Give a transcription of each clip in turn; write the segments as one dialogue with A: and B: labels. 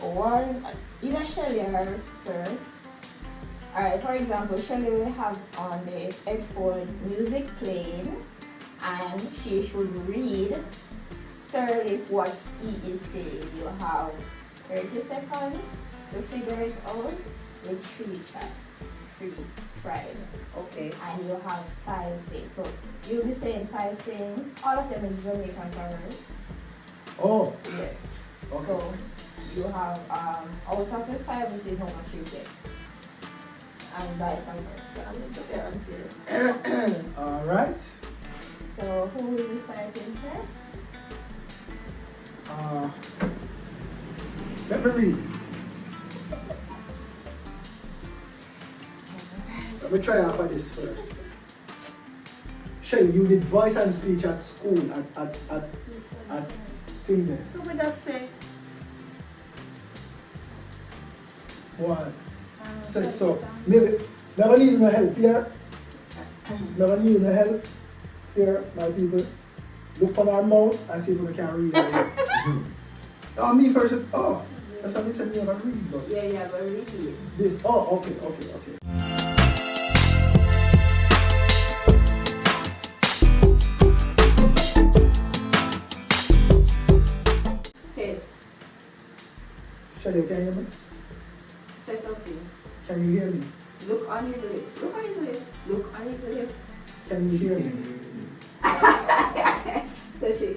A: One either Shelly or Sir. Alright, for example, Shelly will have on the headphone music playing and she should read Sir what he is saying. You have 30 seconds to figure it out with three tries.
B: Okay.
A: And you have 5 sayings. So you'll be saying 5 sayings. All of them is Jamaican words.
C: Oh,
A: Yes.
C: okay.
A: So you have out of the 5 this is how much you get. And vice versa.
C: All right.
A: So who will be starting first?
C: Let me read. Let me try out for this first. Shelly, you did voice and speech at school at thing there.
B: So with that say,
C: One. Said so. Maybe never need no help here. Never need no help here, my people. Look for our mouth and see if we can read it. Oh, me first. Oh, that's what I said. Me never read. But
A: Yeah, you have a read.
C: this. Oh, okay.
A: Test.
C: Shelly, can you hear me?
A: Say something.
C: Can you hear me?
A: Look on his lip. Look on his lip. Look on his lip.
C: Can you hear me?
A: So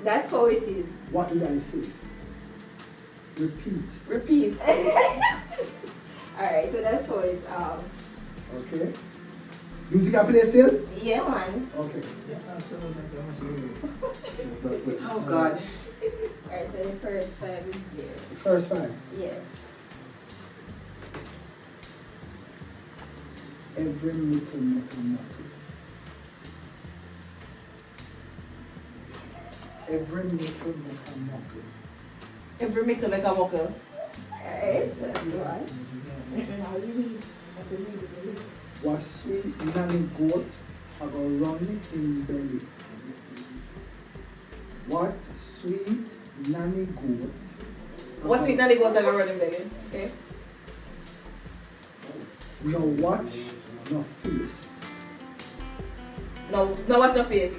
A: that's how it is.
C: What did I say? Repeat.
A: Repeat. Alright, so that's how it
C: Okay. Music I play still?
A: yeah man.
C: Okay.
B: oh God.
A: Alright, so the first 5 is there.
C: First 5.
A: Yeah.
C: Every little. Every little.
B: Every make like a muckle.
A: Alright, so that's one. I'll read.
C: What sweet nanny goat have a run in belly? What sweet nanny goat?
B: What's sweet nanny goat like a running belly? Okay.
C: No watch, no face.
B: No what's your face?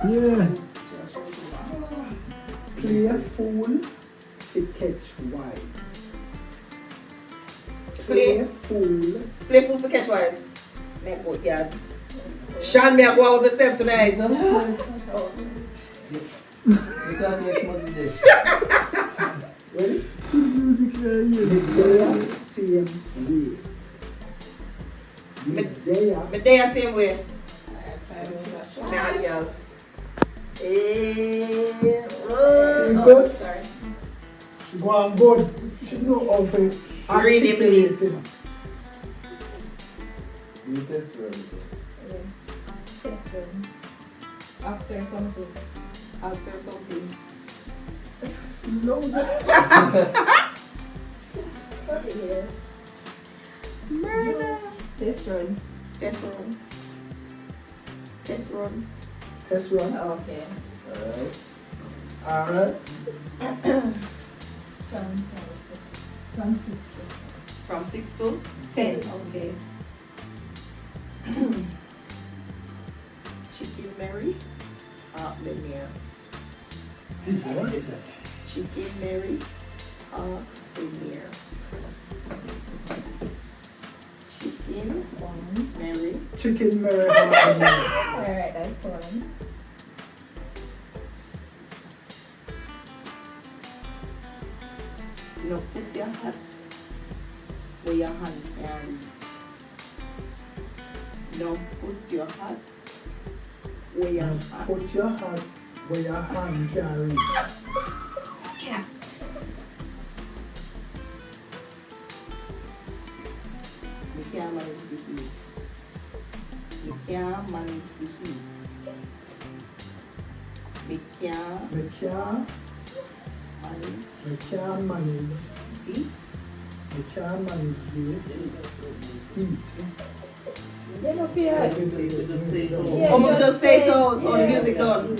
C: Yeah. Play fool to catch wise.
B: Play fool for catch wise. Make good yard. Sean, me I go out with myself tonight.
C: Ready? Medea same way. Medea.
B: Me there same way. Me and girl.
C: Good.
B: Sorry.
C: She go on good. She know how to articulate it.
A: Test one. Ask her something.
B: Ask her something.
C: No.
A: Yeah. Murder. Test run.
B: Test run. Test run.
C: Test run.
A: Okay.
C: Alright.
A: From 6
B: From 6 to
A: 10. Okay.
B: Chicken Mary. Lemire. Chicken Mary. Lemire. Chicken Mary.
C: Chicken Mary.
A: Alright, that's one.
B: No, put your hat where your hand carry. No, put your hat where your hand.
C: Put your hand where your hand can reach.
B: You can't manage the heat. You can't manage the heat. You can't
C: Me can't manage.
B: heat.
C: Me can't manage the heat.
A: Get up here.
C: Yeah.
B: Come on, just say it out on music done.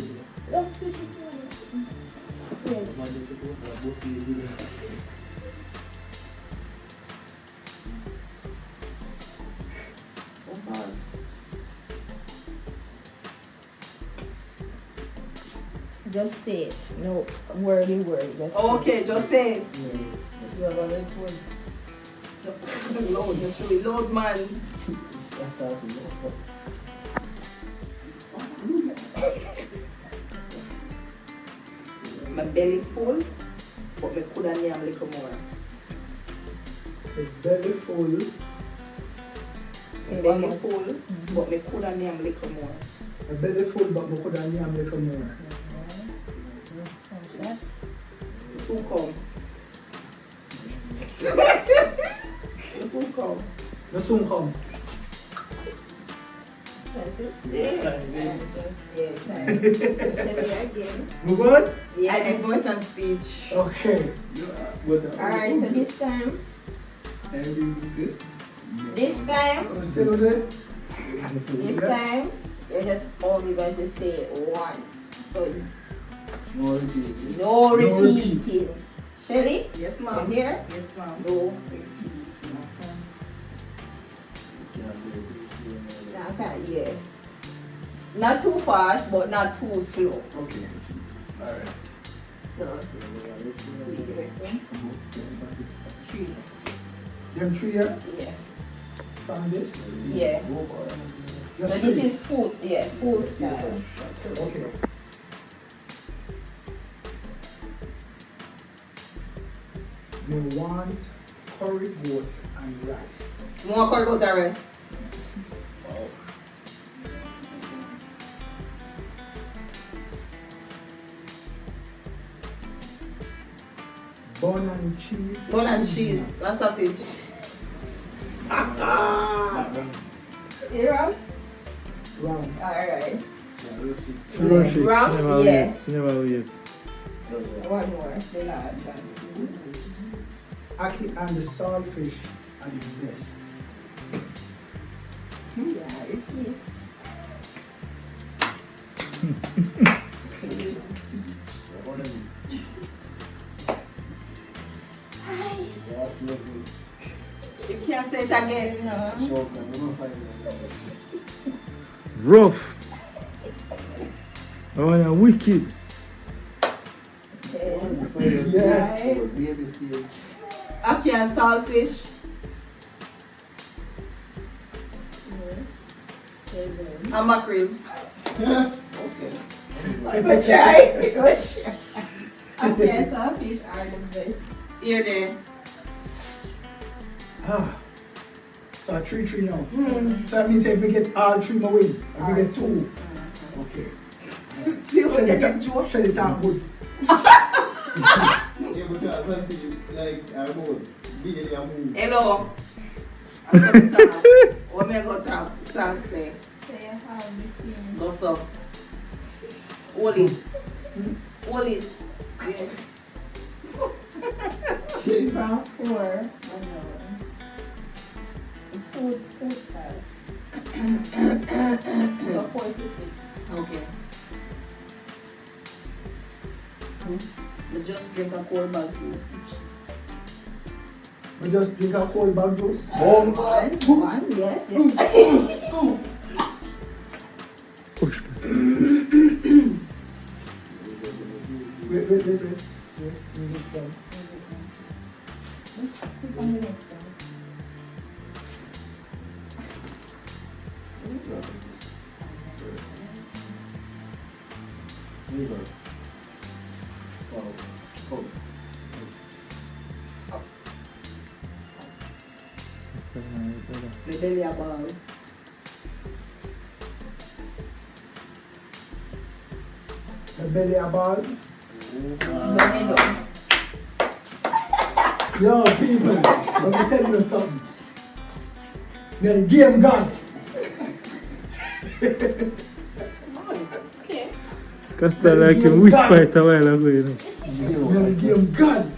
A: Let's switch it. Just say it. No wordy word. Just
B: Okay, just say it.
C: Yeah, but it was
B: Load, just really load, man. My belly full, but me coulda name a little more.
C: the belly full.
B: My belly full, but me coulda name a little more.
C: The belly full, but we could have named a little more.
B: Who come? Who come?
C: The soon come.
A: That's it.
B: Yeah.
A: Yeah, time. Again.
C: Move on?
B: I did voice and speech.
C: Okay.
A: Alright, so this time,
C: Still with it?
A: this time, you're just only going to say it once. So no repeating. Shelly,
B: Yes,
A: you
B: ma'am.
A: here?
B: Yes, ma'am.
A: No repeating. Okay, yeah. Not too fast, but not too slow.
C: Okay. Alright.
A: So,
C: Them three here
A: yeah.
C: from this?
A: Yeah.
C: Just
A: So
C: three.
A: this is full, yeah, full style.
C: Okay. We want curry goat and rice.
B: You want to call about already?
C: Bun and cheese.
B: Bun and cheese. That's sausage.
A: You wrong?
C: Round.
A: Alright.
C: Rush it.
B: Ram?
A: Yeah.
D: Never wait.
A: One more. The last one.
C: Aki and the saltfish are the best.
A: Yeah, repeat.
B: You can't say it again.
A: No.
D: Rough. Oh, yeah, wicked.
A: Okay.
C: Yeah.
A: Right.
B: Aki and saltfish.
A: Seven.
B: And mackerel.
C: Okay.
A: Good try. Good try. Okay, so fish are the best.
B: Here there.
C: Ah. So 3-3 now. So that means if we get all three more win, if we get two. Okay.
B: See what you get, Joe?
C: Shut it out good.
B: Hello. I'm going to talk. What me go talk? Talk say.
A: So you have between
B: Go so. Hold it. Hold it.
A: yes. From 4. It's food style. So 4 to 6.
B: Okay. We just drink a cold bag juice.
C: We just drink a cold bag juice.
A: One, yes, yes.
D: Push.
C: Wait. Music from.
A: Click on the next one.
B: The belly a ball.
C: The belly a ball.
A: Bonito.
C: Yo, people, let me tell you something. Now the game gone.
A: Okay.
D: Cause like him whisper it a while ago, you know.
C: Now the game gone.